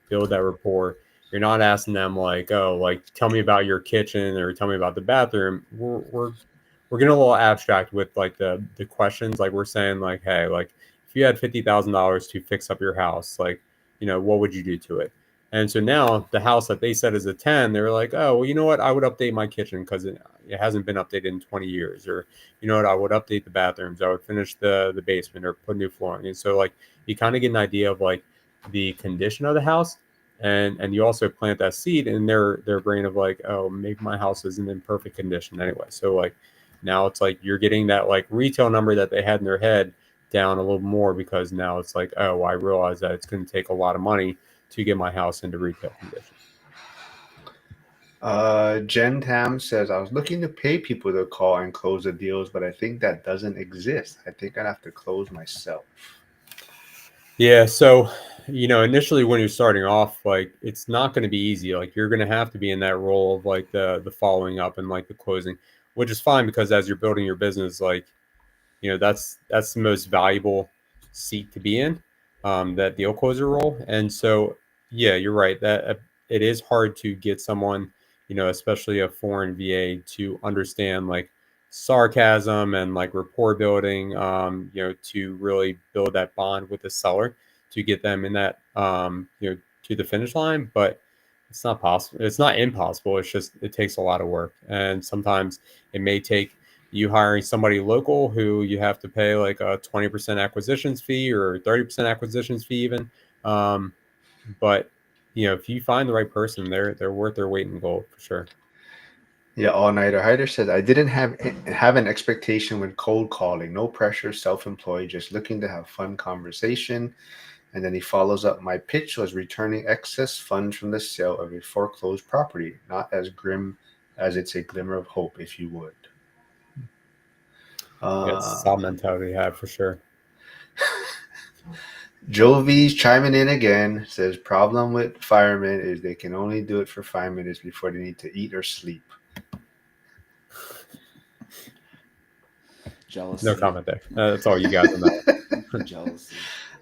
build that rapport, you're not asking them like, oh, like tell me about your kitchen or tell me about the bathroom. We're getting a little abstract with like the questions. Like we're saying like, hey, like if you had $50,000 to fix up your house, like what would you do to it? And so now the house that they said is a 10, they were like, oh, well, you know what? I would update my kitchen because it hasn't been updated in 20 years. Or, you know what? I would update the bathrooms. I would finish the basement or put new flooring. And so, like, you kind of get an idea of like the condition of the house. And you also plant that seed in their brain of like, oh, maybe my house isn't in perfect condition anyway. So, like, now it's like you're getting that like retail number that they had in their head down a little more because now it's like, oh, I realize that it's going to take a lot of money to get my house into retail condition. Jen Tam says, I was looking to pay people to call and close the deals, but I think that doesn't exist. I think I'd have to close myself. Yeah, so initially when you're starting off, like it's not going to be easy. Like you're going to have to be in that role of like the following up and like the closing, which is fine because as you're building your business, like that's the most valuable seat to be in, that deal closer role. And so yeah, you're right that it is hard to get someone, especially a foreign VA, to understand like sarcasm and like rapport building, to really build that bond with the seller to get them in that to the finish line. But it's not possible, it's not impossible, it's just it takes a lot of work, and sometimes it may take you hiring somebody local who you have to pay like a 20% acquisitions fee or 30% acquisitions fee even. Um, but if you find the right person, they're worth their weight in gold for sure. Yeah, all nighter. Hyder says, I didn't have an expectation when cold calling. No pressure, self-employed, just looking to have fun conversation. And then he follows up. My pitch was returning excess funds from the sale of a foreclosed property, not as grim as it's a glimmer of hope, if you would. Yeah, it's Uh, solid mentality to have for sure. Jovi's chiming in again. Says problem with firemen is they can only do it for 5 minutes before they need to eat or sleep. Jealousy. No comment there. That's all you guys on that one. Jealousy.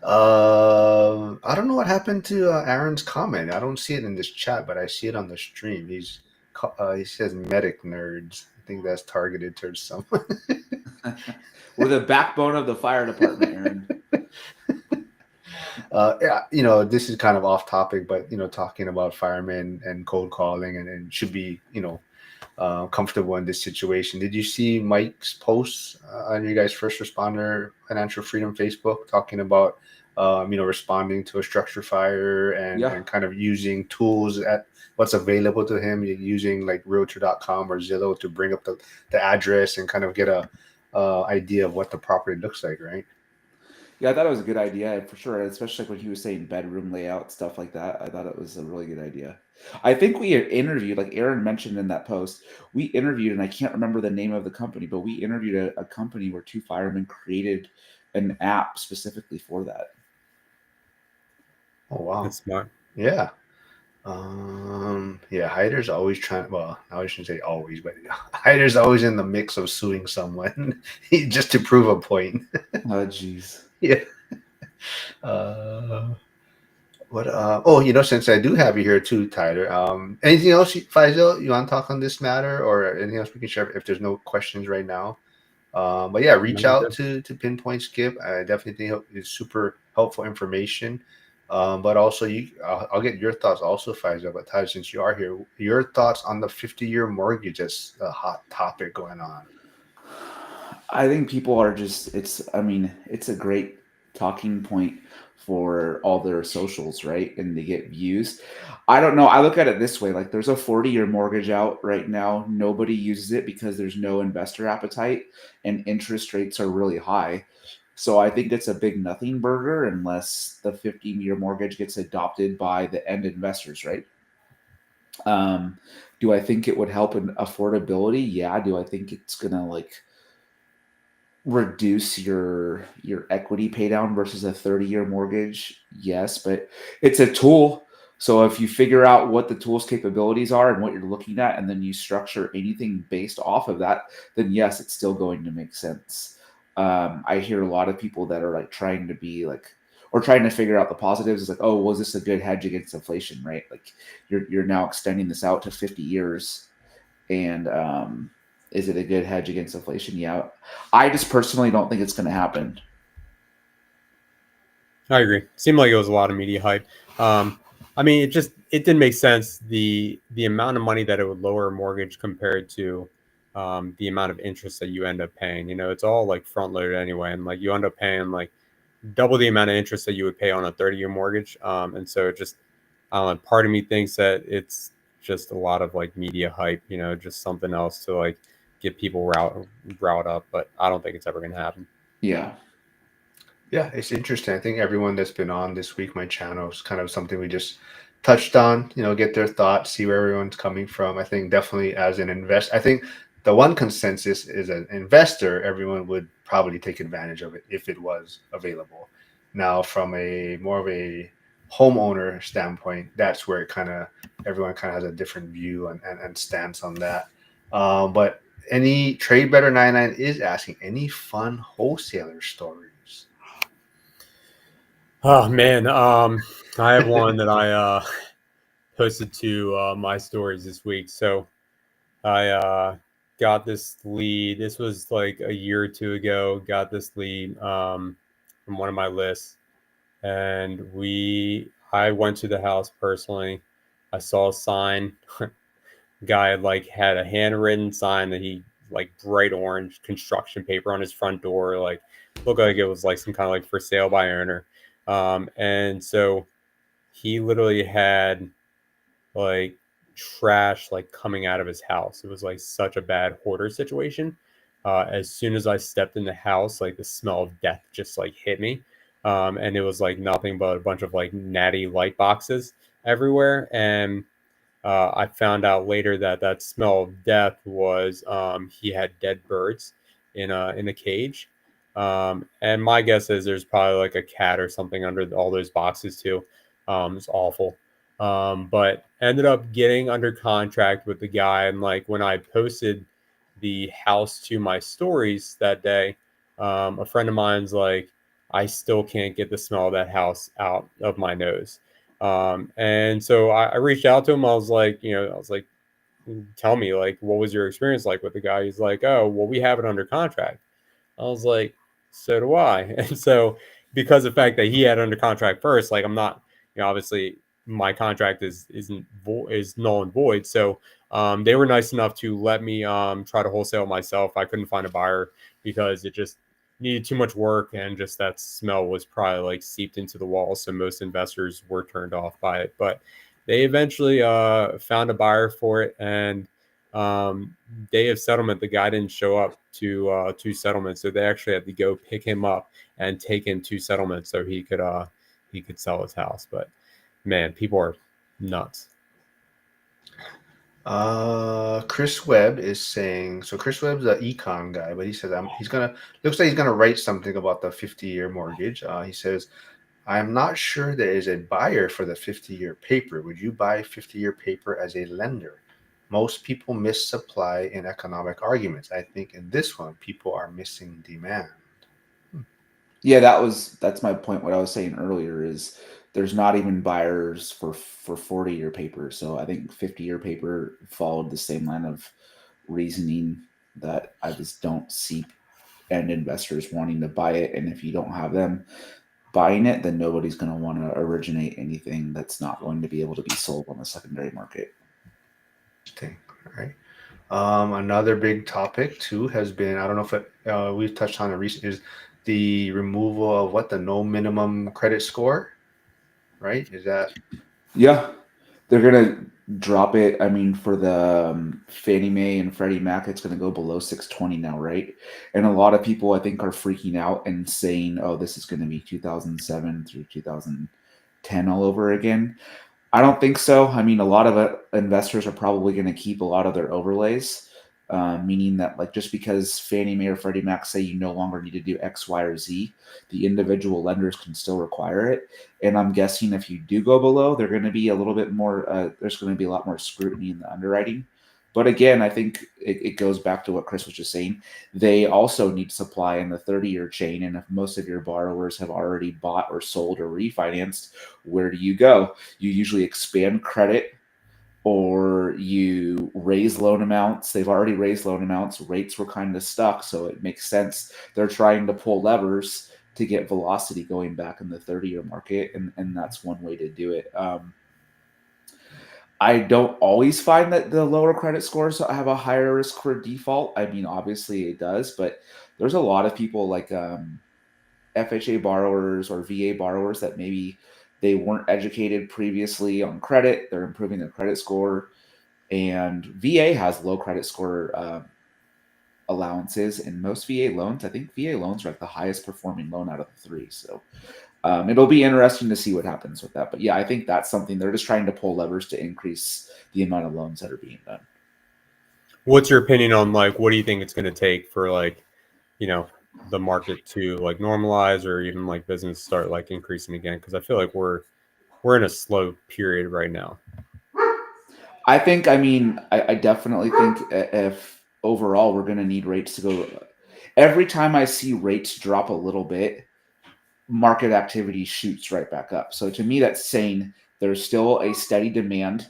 I don't know what happened to Aaron's comment. I don't see it in this chat, but I see it on the stream. He says medic nerds. I think that's targeted towards someone. We're the backbone of the fire department, Aaron. Yeah, this is kind of off topic, but talking about firemen and cold calling and should be comfortable in this situation. Did you see Mike's posts on your guys' first responder financial freedom Facebook talking about responding to a structure fire and kind of using tools at what's available to him, using like realtor.com or Zillow to bring up the address and kind of get a idea of what the property looks like, right? Yeah, I thought it was a good idea for sure, especially when he was saying bedroom layout, stuff like that. I thought it was a really good idea. I think we had interviewed, like Aaron mentioned in that post, we interviewed, and I can't remember the name of the company, but we interviewed a company where two firemen created an app specifically for that. Oh, wow. That's smart. Yeah. Yeah, Hyder's always trying. Well, I shouldn't say always, but Hyder's always in the mix of suing someone just to prove a point. Oh, jeez. Yeah. What? Oh, since I do have you here too, Tyler. Anything else, Faisal? You want to talk on this matter, or anything else we can share if there's no questions right now? But yeah, reach out to Pinpoint Skip. I definitely think it's super helpful information. But also, I'll get your thoughts also, Faisal. But Tyler, since you are here, your thoughts on the 50-year mortgage that's a hot topic going on. I think people are just, it's a great talking point for all their socials, right? And they get views. I don't know. I look at it this way, like there's a 40-year mortgage out right now. Nobody uses it because there's no investor appetite and interest rates are really high. So I think it's a big nothing burger unless the 15-year mortgage gets adopted by the end investors, right? Um, do I think it would help in affordability? Yeah. Do I think it's gonna like reduce your equity pay down versus a 30-year mortgage? Yes, but it's a tool. So if you figure out what the tool's capabilities are and what you're looking at, and then you structure anything based off of that, then yes, it's still going to make sense. I hear a lot of people that are like trying to be like, or trying to figure out the positives. It's like, oh, was this a good hedge against inflation, right? Like you're now extending this out to 50 years, and is it a good hedge against inflation? Yeah. I just personally don't think it's going to happen. I agree. Seemed like it was a lot of media hype. I mean, it didn't make sense the amount of money that it would lower a mortgage compared to the amount of interest that you end up paying. You know, it's all like front loaded anyway, and like you end up paying like double the amount of interest that you would pay on a 30-year mortgage. And so it just, I don't know. Part of me thinks that it's just a lot of like media hype. You know, just something else to like get people route up. But I don't think it's ever going to happen. Yeah. Yeah, it's interesting. I think everyone that's been on this week, my channel, is kind of something we just touched on, get their thoughts, see where everyone's coming from. I think definitely as an investor, I think the one consensus is an investor, everyone would probably take advantage of it if it was available. Now, from a more of a homeowner standpoint, that's where everyone kind of has a different view and stance on that. But any Trade Better 99 is asking any fun wholesaler stories. Oh man, I have one that I posted to my stories this week. So I got this lead. This was like a year or two ago. Got this lead from one of my lists, and I went to the house personally. I saw a sign. Guy like had a handwritten sign that he like bright orange construction paper on his front door, like looked like it was like some kind of like for sale by owner. And so he literally had like trash like coming out of his house. It was like such a bad hoarder situation. As soon as I stepped in the house, like the smell of death just like hit me. And it was like nothing but a bunch of like natty light boxes everywhere. And I found out later that that smell of death was he had dead birds in a cage, and my guess is there's probably like a cat or something under all those boxes too. It's awful, but ended up getting under contract with the guy, and like when I posted the house to my stories that day, a friend of mine's like, I still can't get the smell of that house out of my nose. And so I reached out to him. I was like, tell me, like, what was your experience like with the guy? He's like, oh, well, we have it under contract. I was like, so do I. And so because of the fact that he had under contract first, like I'm not, obviously my contract is null and void. So they were nice enough to let me try to wholesale myself. I couldn't find a buyer because it just needed too much work, and just that smell was probably like seeped into the wall. So most investors were turned off by it. But they eventually found a buyer for it, and day of settlement, the guy didn't show up to settlement, so they actually had to go pick him up and take him to settlement so he could sell his house. But man, people are nuts. Chris Webb is saying so. Chris Webb's an econ guy, but he says looks like he's gonna write something about the 50-year mortgage. He says, I'm not sure there is a buyer for the 50-year paper. Would you buy 50-year paper as a lender? Most people miss supply in economic arguments. I think in this one, people are missing demand. Yeah, that's my point. What I was saying earlier is there's not even buyers for 40-year paper. So I think 50-year paper followed the same line of reasoning that I just don't see end investors wanting to buy it. And if you don't have them buying it, then nobody's going to want to originate anything that's not going to be able to be sold on the secondary market. Interesting. All right. Another big topic too has been, I don't know if we've touched on it recently, is the removal of what, the no minimum credit score, right? Is that Yeah, they're gonna drop it. I mean, for the Fannie Mae and Freddie Mac, it's gonna go below 620 now, right? And a lot of people, I think, are freaking out and saying, "Oh, this is gonna be 2007 through 2010 all over again." I don't think so. I mean, a lot of investors are probably going to keep a lot of their overlays, meaning that like just because Fannie Mae or Freddie Mac say you no longer need to do X, Y, or Z, the individual lenders can still require it. And I'm guessing if you do go below, they're going to be a little bit more. There's going to be a lot more scrutiny in the underwriting. But again, I think it goes back to what Chris was just saying. They also need supply in the 30-year chain, and if most of your borrowers have already bought or sold or refinanced, where do you go? You usually expand credit or you raise loan amounts. They've already raised loan amounts. Rates were kind of stuck, so it makes sense. They're trying to pull levers to get velocity going back in the 30-year market, and that's one way to do it. I don't always find that the lower credit scores have a higher risk for default. I mean, obviously it does, but there's a lot of people like FHA borrowers or VA borrowers that maybe they weren't educated previously on credit. They're improving their credit score, and VA has low credit score allowances. And most VA loans, I think VA loans are like the highest performing loan out of the three. So it'll be interesting to see what happens with that. But yeah, I think that's something they're just trying to pull levers to increase the amount of loans that are being done. What's your opinion on like what do you think it's going to take for like, you know, the market to like normalize or even like business start like increasing again? Because I feel like we're in a slow period right now. I think, I mean, I definitely think if overall we're going to need rates to go. Every time I see rates drop a little bit, market activity shoots right back up. So to me, that's saying there's still a steady demand.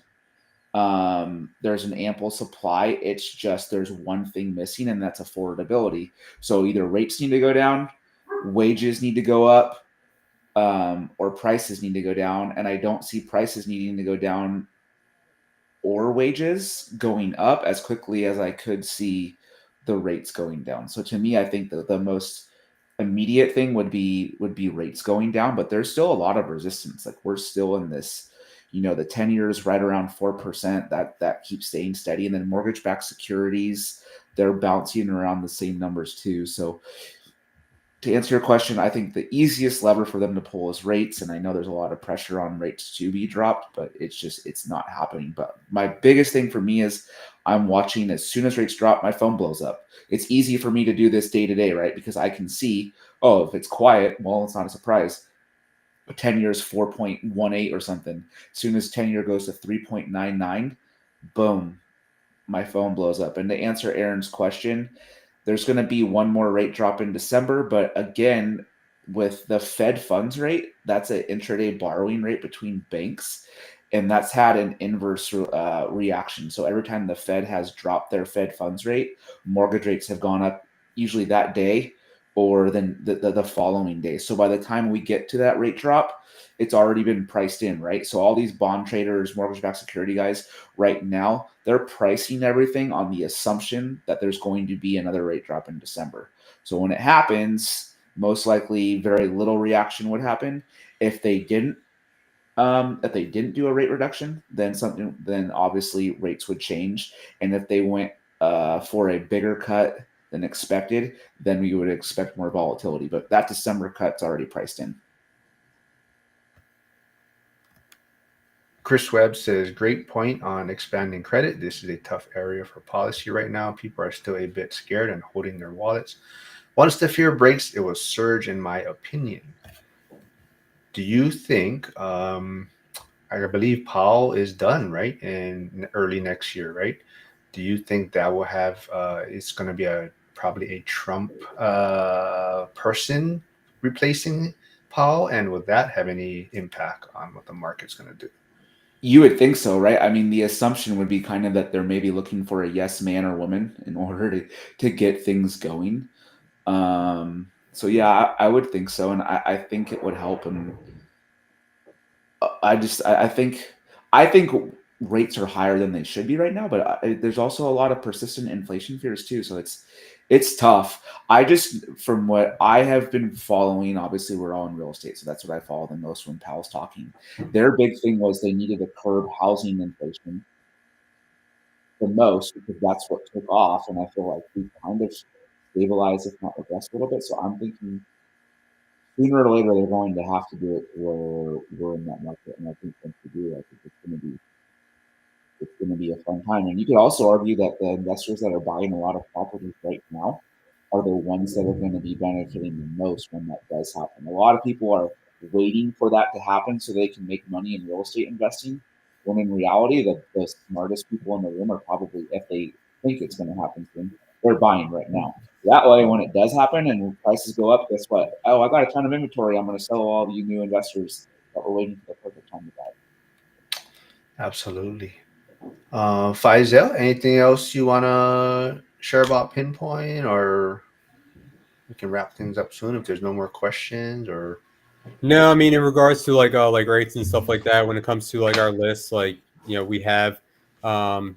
There's an ample supply. It's just there's one thing missing, and that's affordability. So either rates need to go down, wages need to go up, or prices need to go down. And I don't see prices needing to go down or wages going up as quickly as I could see the rates going down. So to me, I think that the most immediate thing would be rates going down, but there's still a lot of resistance. Like we're still in this, the 10 years right around 4%, that keeps staying steady. And then mortgage-backed securities, they're bouncing around the same numbers too. So to answer your question, I think the easiest lever for them to pull is rates. And I know there's a lot of pressure on rates to be dropped, but it's not happening. But my biggest thing for me is I'm watching as soon as rates drop, my phone blows up. It's easy for me to do this day to day, right? Because I can see, oh, if it's quiet, well, it's not a surprise. 10 years, 4.18 or something. As soon as 10-year goes to 3.99, boom, my phone blows up. And to answer Aaron's question, there's going to be one more rate drop in December, but again, with the Fed funds rate, that's an intraday borrowing rate between banks, and that's had an inverse reaction. So every time the Fed has dropped their Fed funds rate, mortgage rates have gone up usually that day or then the following day. So by the time we get to that rate drop, it's already been priced in, right? So all these bond traders, mortgage-backed security guys, right now, they're pricing everything on the assumption that there's going to be another rate drop in December. So when it happens, most likely very little reaction would happen. If they didn't, do a rate reduction, then obviously rates would change. And if they went for a bigger cut than expected, then we would expect more volatility. But that December cut's already priced in. Chris Webb says, great point on expanding credit. This is a tough area for policy right now. People are still a bit scared and holding their wallets. Once the fear breaks, it will surge, in my opinion. Do you think, I believe Powell is done, right? In early next year, right? Do you think that will have, it's going to be probably a Trump person replacing Powell? And would that have any impact on what the market's going to do? You would think so, right? I mean, the assumption would be kind of that they're maybe looking for a yes man or woman in order to get things going. So yeah, I would think so, and I think it would help. And I think rates are higher than they should be right now, but there's also a lot of persistent inflation fears too. So It's tough. I just, from what I have been following, obviously we're all in real estate, so that's what I follow the most when Pal's talking. Their big thing was they needed to curb housing inflation the most because that's what took off, and I feel like we've kind of stabilized, if not regressed a little bit. So I'm thinking sooner or later they're going to have to do it where we're in that market, and I think once we do, I think it's going to be a fun time. And you could also argue that the investors that are buying a lot of properties right now are the ones that are going to be benefiting the most when that does happen. A lot of people are waiting for that to happen so they can make money in real estate investing. When in reality, the smartest people in the room are probably, if they think it's going to happen soon, they're buying right now. That way, when it does happen and prices go up, guess what? Oh, I got a ton of inventory. I'm going to sell all you new investors that were waiting for the perfect time to buy. Absolutely. Faisal, anything else you want to share about Pinpoint, or we can wrap things up soon if there's no more questions? Or No, I mean in regards to like rates and stuff like that. When it comes to like our lists, like we have um,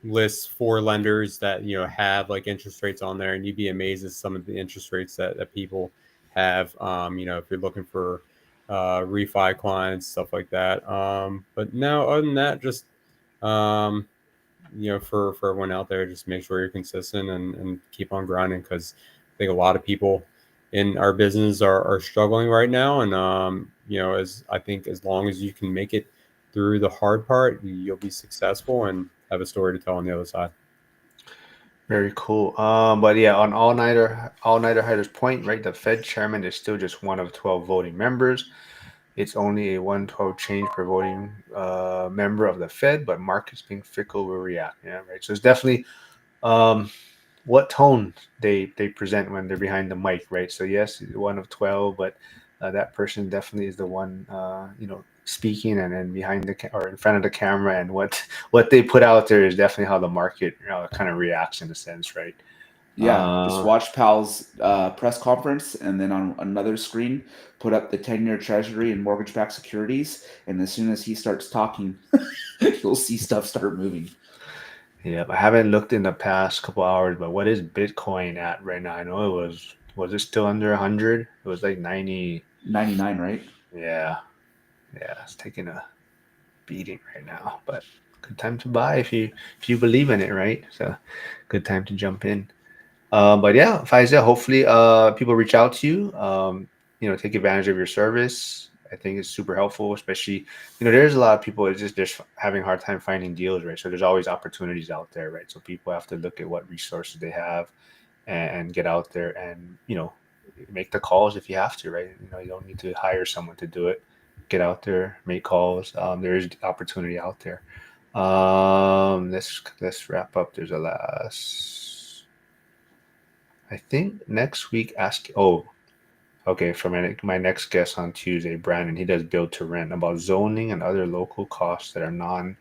lists for lenders that have like interest rates on there, and you'd be amazed at some of the interest rates that people have. If you're looking for refi clients, stuff like that. But no, other than that, just um, for everyone out there, just make sure you're consistent and keep on grinding, because I think a lot of people in our business are struggling right now. And, as I think as long as you can make it through the hard part, you'll be successful and have a story to tell on the other side. very cool. But yeah, on all nighter Hider's point, right? The Fed chairman is still just one of 12 voting members. It's only a 1/12 change per voting member of the Fed, but markets being fickle will react. Yeah, right. So it's definitely um, what tone they present when they're behind the mic, right? So yes, one of 12, but that person definitely is the one, speaking, and then behind or in front of the camera, and what they put out there is definitely how the market kind of reacts in a sense, right? Yeah, just watch Pal's press conference, and then on another screen, put up the 10-year Treasury and mortgage-backed securities. And as soon as he starts talking, you'll see stuff start moving. Yeah, I haven't looked in the past couple hours, but what is Bitcoin at right now? I know was it still under 100? It was like 90. 99, right? Yeah, yeah, it's taking a beating right now, but good time to buy if you believe in it, right? So good time to jump in. But yeah, Faisal, hopefully people reach out to you. Take advantage of your service. I think it's super helpful, especially there's a lot of people just having a hard time finding deals, right? So there's always opportunities out there, right? So people have to look at what resources they have and get out there and make the calls if you have to, right? You don't need to hire someone to do it. Get out there, make calls. There is opportunity out there. Let's wrap up. There's a last. I think next week. Okay. For my next guest on Tuesday, Brandon. He does build to rent, about zoning and other local costs that are non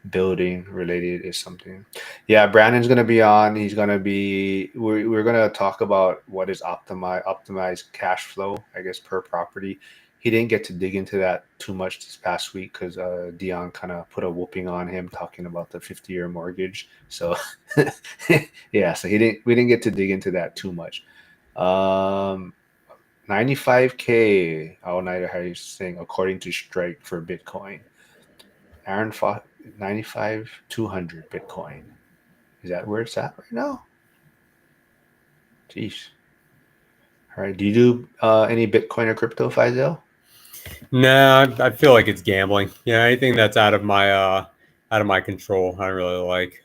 building related is something. Yeah, Brandon's gonna be on. He's gonna be. We're gonna talk about what is optimized cash flow, I guess, per property. He didn't get to dig into that too much this past week because Dion kind of put a whooping on him talking about the 50-year mortgage. So yeah, so we didn't get to dig into that too much. 95K all nighter, how you saying, according to Strike for Bitcoin. Aaron fought 95, 200 Bitcoin. Is that where it's at right now? Jeez. All right. Do you do any Bitcoin or crypto, Faisal? No, I feel like it's gambling. Anything that's out of my control, I don't really like.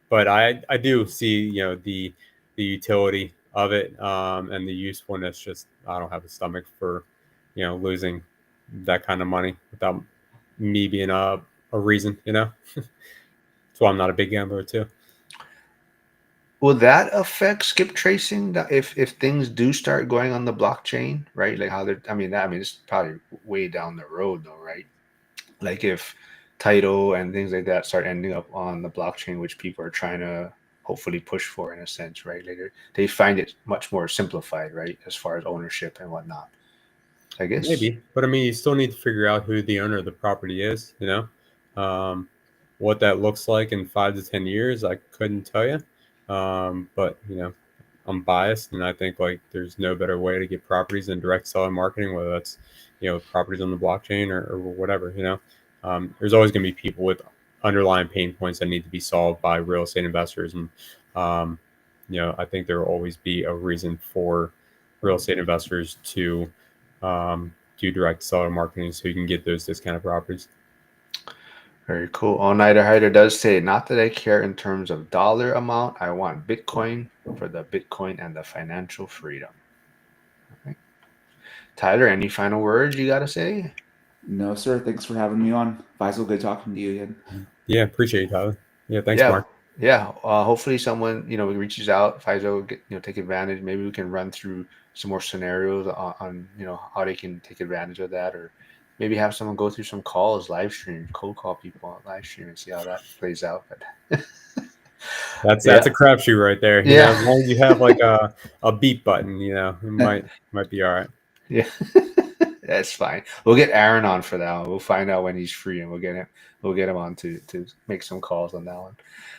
But I do see the utility of it, and the usefulness. Just I don't have a stomach for losing that kind of money without me being a reason. That's why I'm not a big gambler too. Will that affect skip tracing if things do start going on the blockchain, right? Like how they're, it's probably way down the road though, right? Like if title and things like that start ending up on the blockchain, which people are trying to hopefully push for in a sense, right? Later, they find it much more simplified, right? As far as ownership and whatnot. I guess. Maybe, but I mean, you still need to figure out who the owner of the property is. Um, what that looks like in 5 to 10 years, I couldn't tell you. But I'm biased, and I think like there's no better way to get properties than direct seller marketing, whether that's properties on the blockchain or whatever. There's always going to be people with underlying pain points that need to be solved by real estate investors, and um, I think there will always be a reason for real estate investors to do direct seller marketing so you can get those discounted properties. Very cool. All Nighter Hider does say, not that I care in terms of dollar amount. I want Bitcoin for the Bitcoin and the financial freedom. Okay. Tyler, any final words you got to say? No, sir. Thanks for having me on. Faisal, good talking to you again. Yeah, appreciate you, Tyler. Yeah, thanks, Yeah. Mark. Yeah. Hopefully someone, reaches out, Faisal, take advantage. Maybe we can run through some more scenarios on how they can take advantage of that, or maybe have someone go through some calls, live stream, cold call people on live stream and see how that plays out. But That's yeah. a crapshoot right there. Yeah. As long as you have like a beep button, it might be all right. Yeah. That's fine. We'll get Aaron on for that one. We'll find out when he's free, and we'll get him on to make some calls on that one.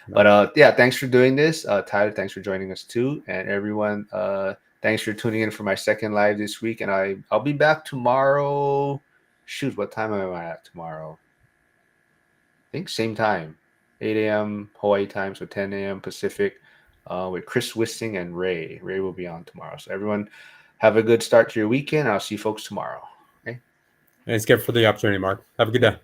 But yeah, thanks for doing this. Tyler, thanks for joining us too. And everyone, thanks for tuning in for my second live this week. And I'll be back tomorrow. Shoot, what time am I at tomorrow? I think same time, 8 a.m. Hawaii time, so 10 a.m. Pacific, with Chris Wissing and Ray. Ray will be on tomorrow. So everyone, have a good start to your weekend. I'll see you folks tomorrow. Okay. Thanks again for the opportunity, Mark. Have a good day.